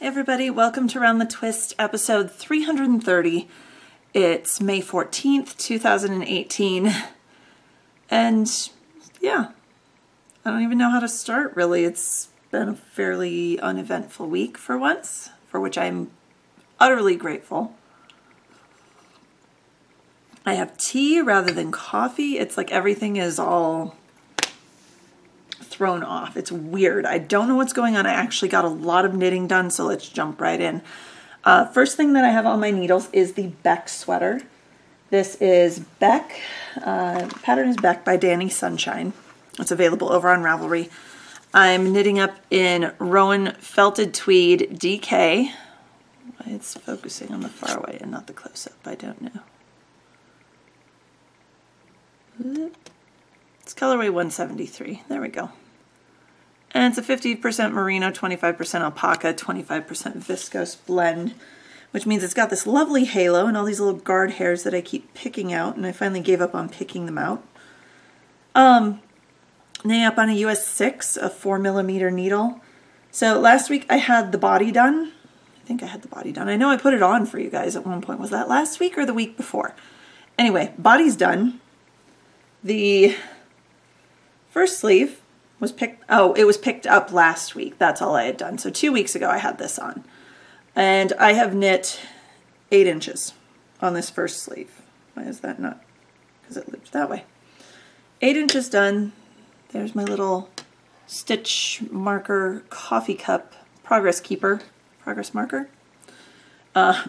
Hey everybody, welcome to Around the Twist, episode 330. It's May 14th, 2018. And yeah, I don't even know how to start really. It's been a fairly uneventful week for once, for which I'm utterly grateful. I have tea rather than coffee. It's like everything is all thrown off. It's weird. I don't know what's going on. I actually got a lot of knitting done, so let's jump right in. First thing that I have on my needles is the Beck sweater. This is Beck. Pattern is Beck by Danny Sunshine. It's available over on Ravelry. I'm knitting up in Rowan Felted Tweed DK. It's focusing on the far away and not the close-up. I don't know. It's colorway 173. There we go. And it's a 50% merino, 25% alpaca, 25% viscose blend, which means it's got this lovely halo and all these little guard hairs that I keep picking out, and I finally gave up on picking them out. Knitting up on a US 6, a 4mm needle. So last week I had the body done. I think I had the body done. I know I put it on for you guys at one point. Was that last week or the week before? Anyway, body's done. The first sleeve was it was picked up last week. That's all I had done. So 2 weeks ago I had this on. And I have knit 8 inches on this first sleeve. Why is that not? Because it looped that way. 8 inches done. There's my little stitch marker coffee cup progress marker. That's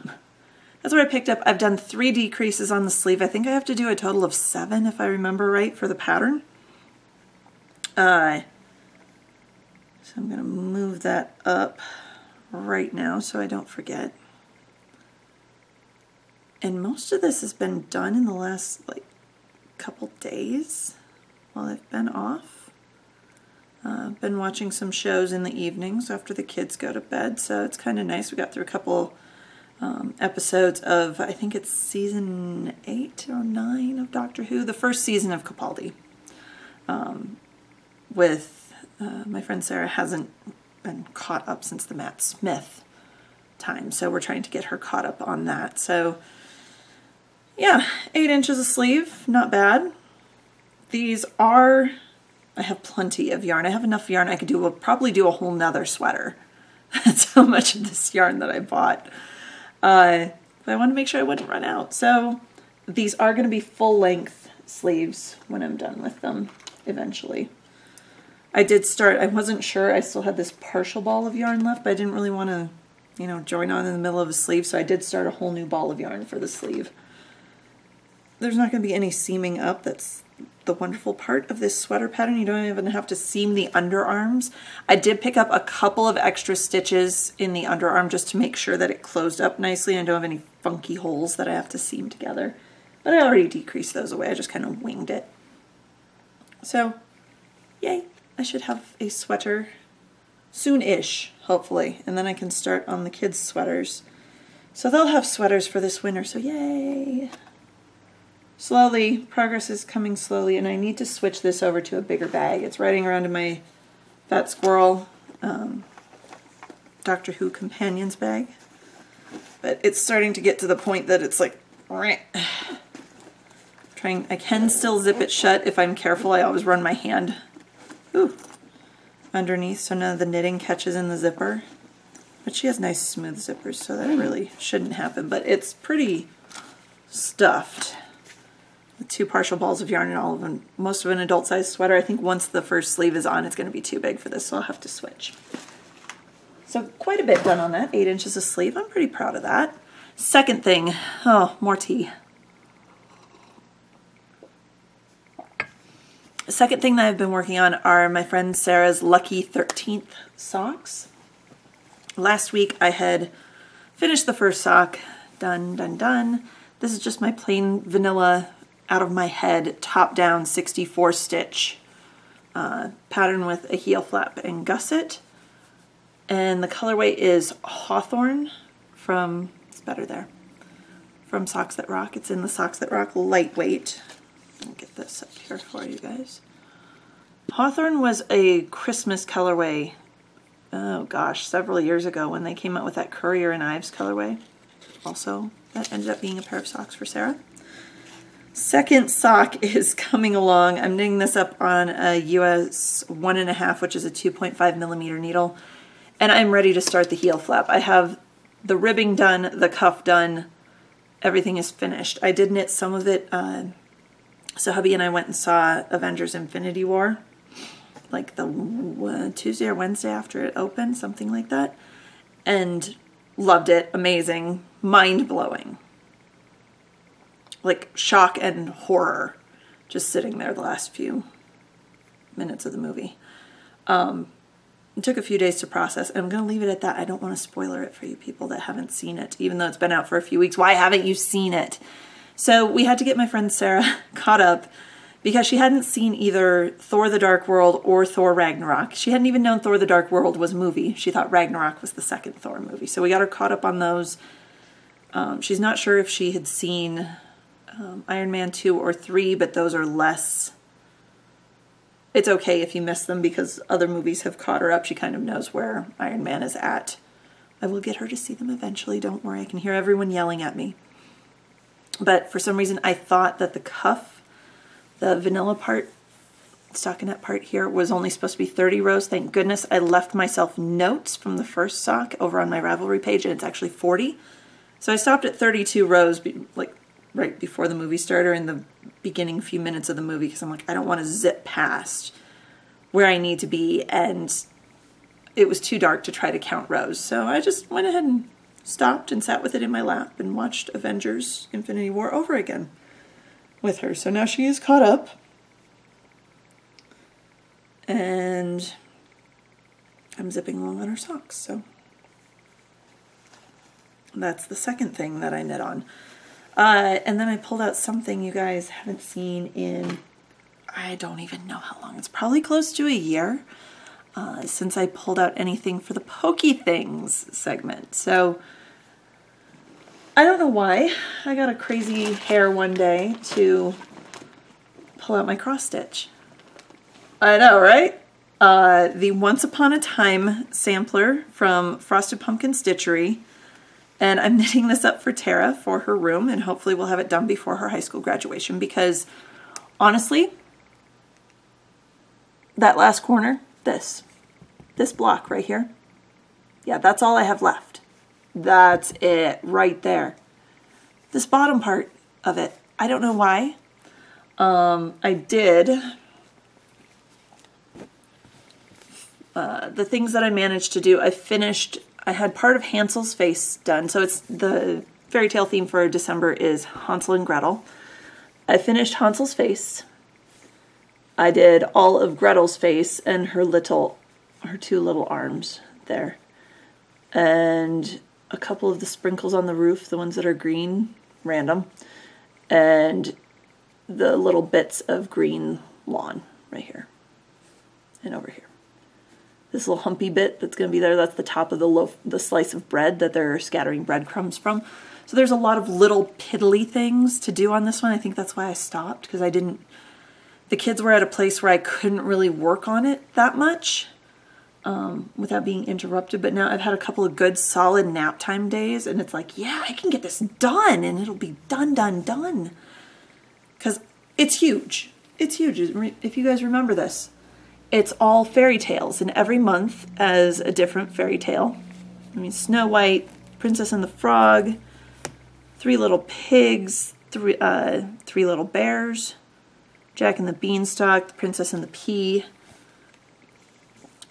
what I picked up. I've done 3 decreases on the sleeve. I think I have to do a total of 7 if I remember right for the pattern. So I'm going to move that up right now so I don't forget. And most of this has been done in the last couple days while I've been off. I've been watching some shows in the evenings after the kids go to bed, so it's kind of nice. We got through a couple episodes of, I think it's season 8 or 9 of Doctor Who, the first season of Capaldi. With my friend Sarah hasn't been caught up since the Matt Smith time, so we're trying to get her caught up on that. So yeah, 8 inches of sleeve, not bad. These are, I have plenty of yarn. I have enough yarn I could probably do a whole nother sweater. That's how much of this yarn that I bought. But I wanted to make sure I wouldn't run out. So these are going to be full length sleeves when I'm done with them eventually. I wasn't sure, I still had this partial ball of yarn left, but I didn't really want to, join on in the middle of a sleeve, so I did start a whole new ball of yarn for the sleeve. There's not going to be any seaming up. That's the wonderful part of this sweater pattern. You don't even have to seam the underarms. I did pick up a couple of extra stitches in the underarm just to make sure that it closed up nicely and I don't have any funky holes that I have to seam together. But I already decreased those away. I just kind of winged it. So, yay. I should have a sweater soon-ish, hopefully, and then I can start on the kids' sweaters. So they'll have sweaters for this winter, so yay! Slowly, progress is coming slowly, and I need to switch this over to a bigger bag. It's riding around in my Fat Squirrel Doctor Who Companions bag, but it's starting to get to the point that it's like, I can still zip it shut if I'm careful. I always run my hand underneath so none of the knitting catches in the zipper. But she has nice smooth zippers, so that really shouldn't happen. But it's pretty stuffed with 2 partial balls of yarn and all of them. Most of an adult-sized sweater. I think once the first sleeve is on, it's going to be too big for this, so I'll have to switch. So quite a bit done on that. 8 inches of sleeve. I'm pretty proud of that. Second thing, more tea. The second thing that I've been working on are my friend Sarah's Lucky 13th socks. Last week I had finished the first sock. Done. This is just my plain vanilla out of my head top down 64 stitch pattern with a heel flap and gusset. And the colorway is Hawthorne from Socks That Rock. It's in the Socks That Rock lightweight. I'll get this up here for you guys. Hawthorne was a Christmas colorway oh gosh, several years ago when they came out with that Courier and Ives colorway. Also, that ended up being a pair of socks for Sarah. Second sock is coming along. I'm knitting this up on a US 1.5, which is a 2.5 millimeter needle. And I'm ready to start the heel flap. I have the ribbing done, the cuff done, everything is finished. I did knit some of it, so hubby and I went and saw Avengers Infinity War, like the Tuesday or Wednesday after it opened, something like that, and loved it, amazing, mind-blowing. Like shock and horror, just sitting there the last few minutes of the movie. It took a few days to process, and I'm going to leave it at that. I don't want to spoiler it for you people that haven't seen it, even though it's been out for a few weeks. Why haven't you seen it? So we had to get my friend Sarah caught up because she hadn't seen either Thor the Dark World or Thor Ragnarok. She hadn't even known Thor the Dark World was a movie. She thought Ragnarok was the second Thor movie. So we got her caught up on those. She's not sure if she had seen Iron Man 2 or 3, but those are less... It's okay if you miss them because other movies have caught her up. She kind of knows where Iron Man is at. I will get her to see them eventually. Don't worry. I can hear everyone yelling at me. But for some reason, I thought that the cuff, the vanilla part, stockinette part here, was only supposed to be 30 rows. Thank goodness I left myself notes from the first sock over on my Ravelry page, and it's actually 40. So I stopped at 32 rows, like right before the movie started, or in the beginning few minutes of the movie, because I'm like, I don't want to zip past where I need to be, and it was too dark to try to count rows. So I just went ahead and stopped and sat with it in my lap and watched Avengers Infinity War over again with her. So now she is caught up, and I'm zipping along on her socks. So that's the second thing that I knit on. And then I pulled out something you guys haven't seen in, I don't even know how long. It's probably close to a year since I pulled out anything for the Pokey Things segment. So I don't know why. I got a crazy hair one day to pull out my cross stitch. I know, right? The Once Upon a Time sampler from Frosted Pumpkin Stitchery. And I'm knitting this up for Tara for her room, and hopefully we'll have it done before her high school graduation, because honestly, that last corner, this block right here, yeah, that's all I have left. That's it right there. This bottom part of it, I don't know why. I did the things that I managed to do. I had part of Hansel's face done. So it's the fairy tale theme for December is Hansel and Gretel. I finished Hansel's face. I did all of Gretel's face and her two little arms there. And a couple of the sprinkles on the roof, the ones that are green, random. And the little bits of green lawn right here and over here. This little humpy bit that's going to be there, that's the top of the loaf, the slice of bread that they're scattering breadcrumbs from. So there's a lot of little piddly things to do on this one. I think that's why I stopped, because the kids were at a place where I couldn't really work on it that much without being interrupted. But now I've had a couple of good solid nap time days, and it's like, yeah, I can get this done, and it'll be done. Because it's huge. It's huge. If you guys remember this. It's all fairy tales, and every month as a different fairy tale. I mean, Snow White, Princess and the Frog, Three Little Pigs, three Little Bears, Jack and the Beanstalk, the Princess and the Pea.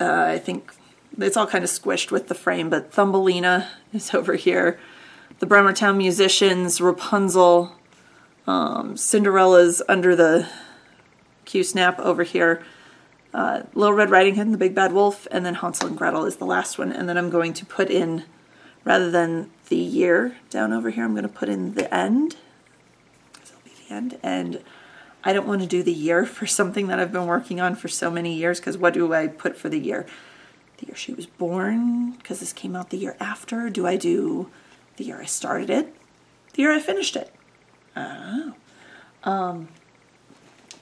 I think it's all kind of squished with the frame, but Thumbelina is over here. The Bremertown Musicians, Rapunzel, Cinderella's under the Q-snap over here. Little Red Riding Hood and the Big Bad Wolf, and then Hansel and Gretel is the last one. And then I'm going to put in, rather than the year down over here, I'm going to put in the end. Because it'll be the end. And I don't want to do the year for something that I've been working on for so many years, because what do I put for the year? The year she was born, because this came out the year after. Do I do the year I started it? The year I finished it? I don't know.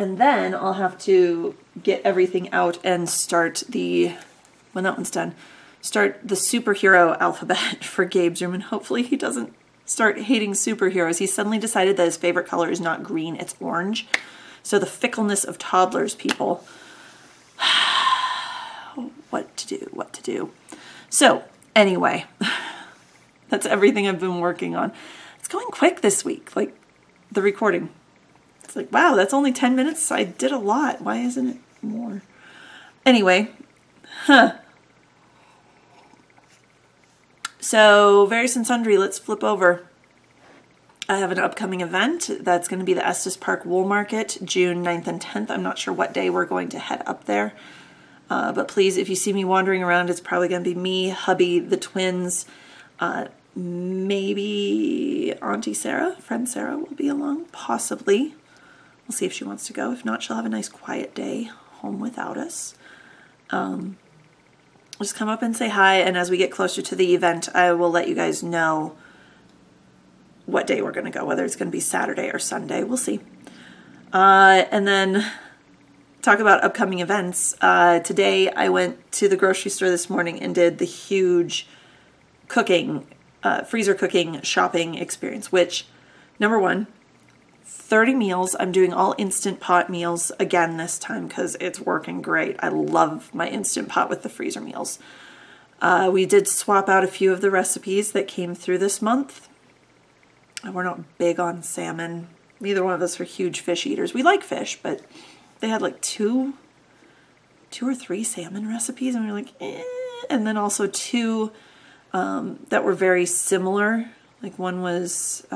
And then I'll have to get everything out and start when that one's done, start the superhero alphabet for Gabe's room, and hopefully he doesn't start hating superheroes. He suddenly decided that his favorite color is not green, it's orange. So the fickleness of toddlers, people. What to do. So anyway, that's everything I've been working on. It's going quick this week, like the recording. It's like, wow, that's only 10 minutes. I did a lot. Why isn't it more? Anyway, So various and sundry, let's flip over. I have an upcoming event that's going to be the Estes Park Wool Market, June 9th and 10th. I'm not sure what day we're going to head up there. But please, if you see me wandering around, it's probably going to be me, hubby, the twins, maybe Auntie Sarah, friend Sarah will be along, possibly. We'll see if she wants to go. If not, she'll have a nice quiet day home without us. Just come up and say hi, and as we get closer to the event, I will let you guys know what day we're going to go, whether it's going to be Saturday or Sunday. We'll see. And then talk about upcoming events. Today I went to the grocery store this morning and did the huge cooking, freezer cooking shopping experience, which, number one, 30 meals. I'm doing all Instant Pot meals again this time because it's working great. I love my Instant Pot with the freezer meals. We did swap out a few of the recipes that came through this month. We're not big on salmon. Neither one of us are huge fish eaters. We like fish, but they had like two or three salmon recipes, and we were like, eh. And then also two that were very similar. Like one was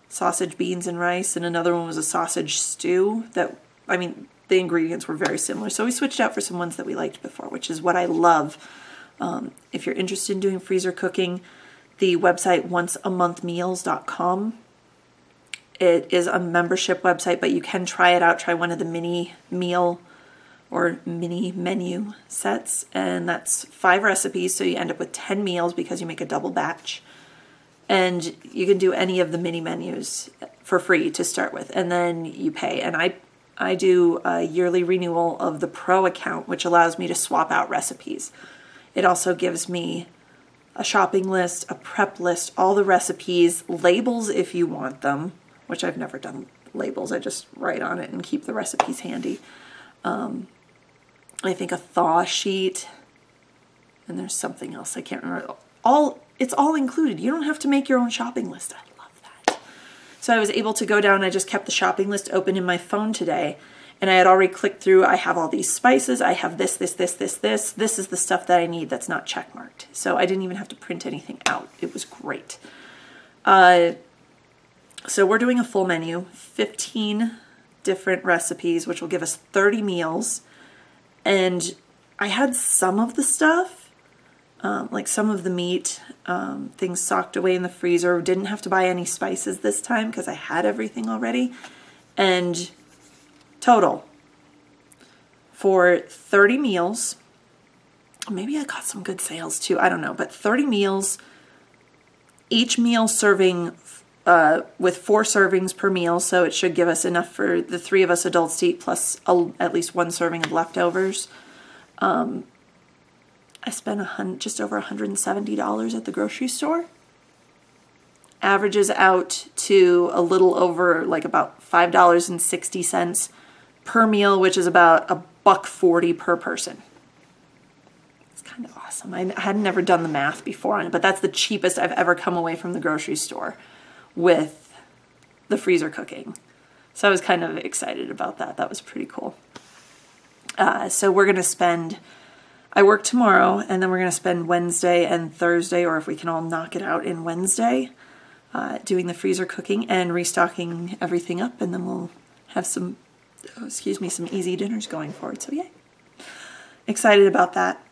sausage, beans, and rice, and another one was a sausage stew. That, I mean, the ingredients were very similar. So we switched out for some ones that we liked before, which is what I love. If you're interested in doing freezer cooking, the website onceamonthmeals.com. It is a membership website, but you can try it out. Try one of the mini meal or mini menu sets, and that's 5 recipes, so you end up with 10 meals because you make a double batch. And you can do any of the mini menus for free to start with, and then you pay. And I do a yearly renewal of the Pro account, which allows me to swap out recipes. It also gives me a shopping list, a prep list, all the recipes, labels if you want them, which I've never done labels. I just write on it and keep the recipes handy. I think a thaw sheet, and there's something else I can't remember. It's all included. You don't have to make your own shopping list. I love that. So I was able to go down. I just kept the shopping list open in my phone today, and I had already clicked through. I have all these spices. I have this. This is the stuff that I need that's not checkmarked. So I didn't even have to print anything out. It was great. So we're doing a full menu, 15 different recipes, which will give us 30 meals. And I had some of the stuff, like some of the meat, things socked away in the freezer. Didn't have to buy any spices this time because I had everything already. And total for 30 meals, maybe I got some good sales too, I don't know, but 30 meals, each meal serving with 4 servings per meal, so it should give us enough for the 3 of us adults to eat, plus at least 1 serving of leftovers. I spent just over $170 at the grocery store. Averages out to a little over, like about $5.60 per meal, which is about $1.40 per person. It's kind of awesome. I had never done the math before on it, but that's the cheapest I've ever come away from the grocery store with the freezer cooking. So I was kind of excited about that. That was pretty cool. So we're going to spend, I work tomorrow, and then we're going to spend Wednesday and Thursday, or if we can all knock it out in Wednesday, doing the freezer cooking and restocking everything up, and then we'll have some, some easy dinners going forward. So yay. Excited about that.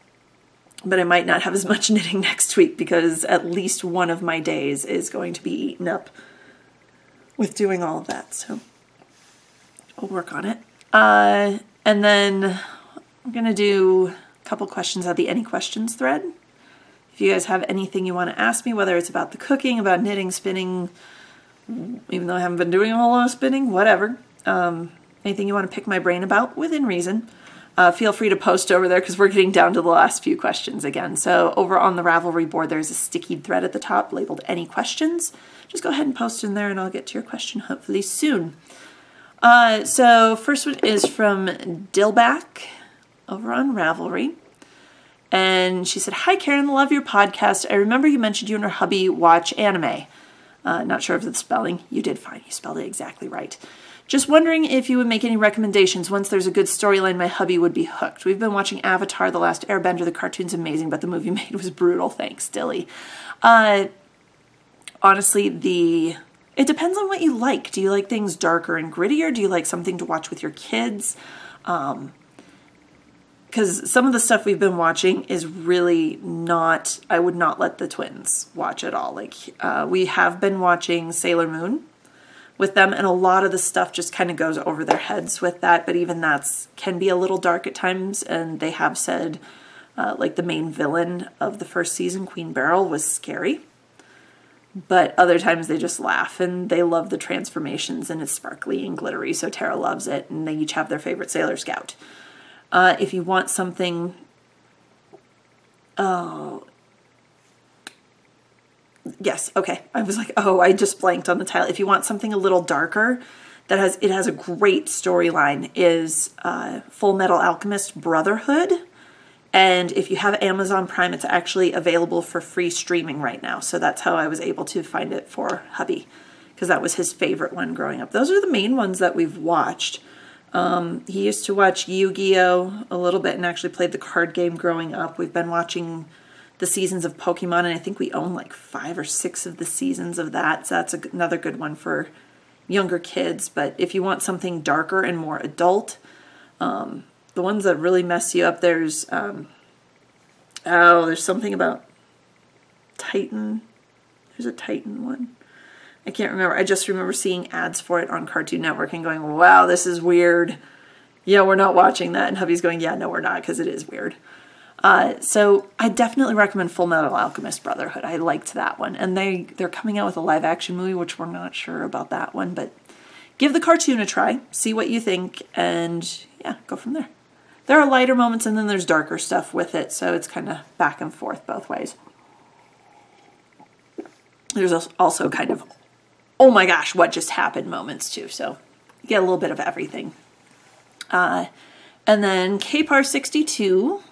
But I might not have as much knitting next week because at least one of my days is going to be eaten up with doing all of that. So I'll work on it. And then I'm going to do a couple questions at the Any Questions thread. If you guys have anything you want to ask me, whether it's about the cooking, about knitting, spinning, even though I haven't been doing a whole lot of spinning, whatever. Anything you want to pick my brain about, within reason. feel free to post over there because we're getting down to the last few questions again. So over on the Ravelry board, there's a sticky thread at the top labeled any questions. Just go ahead and post in there and I'll get to your question hopefully soon. So first one is from Dillback over on Ravelry. And she said, "Hi Karen, love your podcast. I remember you mentioned you and her hubby watch anime. Not sure of the spelling. You did fine. You spelled it exactly right. Just wondering if you would make any recommendations. Once there's a good storyline, my hubby would be hooked. We've been watching Avatar, The Last Airbender. The cartoon's amazing, but the movie made was brutal. Thanks, Dilly." Honestly, it depends on what you like. Do you like things darker and grittier? Do you like something to watch with your kids? Because some of the stuff we've been watching is really not, I would not let the twins watch at all. Like, we have been watching Sailor Moon with them, and a lot of the stuff just kind of goes over their heads with that, but even that's can be a little dark at times, and they have said, like the main villain of the first season, Queen Beryl, was scary. But other times they just laugh, and they love the transformations, and it's sparkly and glittery, so Tara loves it, and they each have their favorite Sailor Scout. If you want something, yes, okay. I was like, oh, I just blanked on the title. If you want something a little darker, it has a great storyline, is Full Metal Alchemist Brotherhood. And if you have Amazon Prime, it's actually available for free streaming right now. So that's how I was able to find it for hubby, because that was his favorite one growing up. Those are the main ones that we've watched. He used to watch Yu-Gi-Oh! A little bit and actually played the card game growing up. We've been watching the seasons of Pokemon, and I think we own like 5 or 6 of the seasons of that. So that's another good one for younger kids. But if you want something darker and more adult, the ones that really mess you up, there's something about Titan. There's a Titan one. I can't remember. I just remember seeing ads for it on Cartoon Network and going, wow, this is weird. Yeah, we're not watching that. And hubby's going, yeah, no, we're not, because it is weird. So I definitely recommend Full Metal Alchemist Brotherhood. I liked that one. And they're coming out with a live action movie, which we're not sure about that one. But give the cartoon a try. See what you think. And yeah, go from there. There are lighter moments and then there's darker stuff with it. So it's kind of back and forth both ways. There's also kind of, oh my gosh, what just happened moments too. So you get a little bit of everything. And then KPAR62,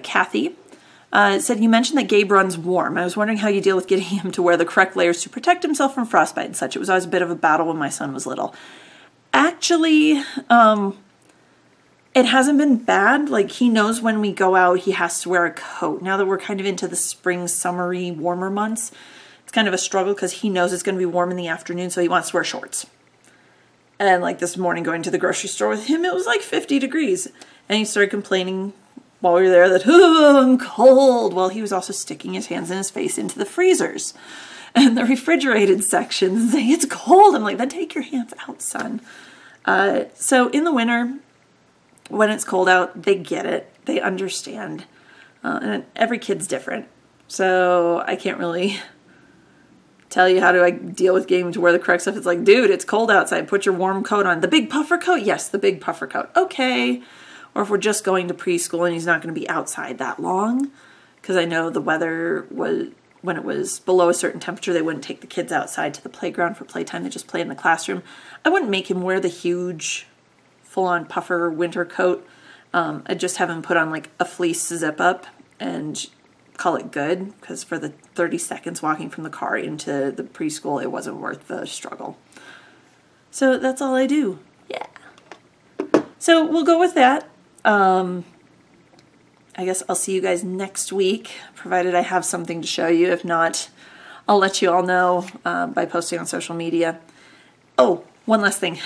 Kathy, said, you mentioned that Gabe runs warm. I was wondering how you deal with getting him to wear the correct layers to protect himself from frostbite and such. It was always a bit of a battle when my son was little. Actually, it hasn't been bad. Like, he knows when we go out, he has to wear a coat. Now that we're kind of into the spring, summery, warmer months, it's kind of a struggle because he knows it's going to be warm in the afternoon, so he wants to wear shorts. And like this morning going to the grocery store with him, it was like 50 degrees. And he started complaining while we were there that, oh, I'm cold. Well, he was also sticking his hands and his face into the freezers and the refrigerated sections and saying, it's cold. I'm like, then take your hands out, son. So in the winter, when it's cold out, they get it. They understand. And every kid's different. So I can't really tell you how do I deal with getting to wear the correct stuff. It's like, dude, it's cold outside. Put your warm coat on. The big puffer coat? Yes, the big puffer coat. Okay. Or if we're just going to preschool and he's not going to be outside that long, because I know the weather was, when it was below a certain temperature, they wouldn't take the kids outside to the playground for playtime. They just play in the classroom. I wouldn't make him wear the huge full-on puffer winter coat. I'd just have him put on like a fleece zip-up and call it good, because for the 30 seconds walking from the car into the preschool, it wasn't worth the struggle. So that's all I do. Yeah. So we'll go with that. I guess I'll see you guys next week, provided I have something to show you. If not, I'll let you all know by posting on social media. Oh, one last thing.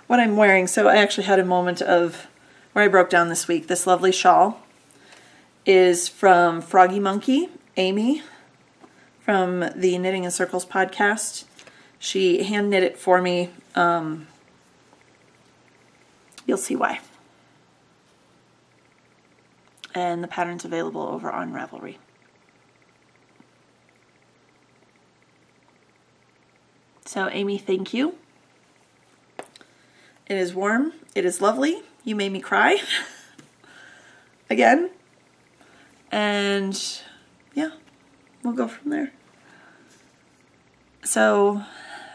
What I'm wearing. So I actually had a moment of where I broke down this week. This lovely shawl is from Froggy Monkey, Amy, from the Knitting in Circles podcast. She hand knit it for me. You'll see why. And the pattern's available over on Ravelry. So Amy, thank you. It is warm. It is lovely. You made me cry again. And yeah, we'll go from there. So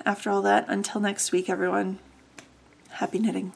after all that, until next week, everyone, happy knitting.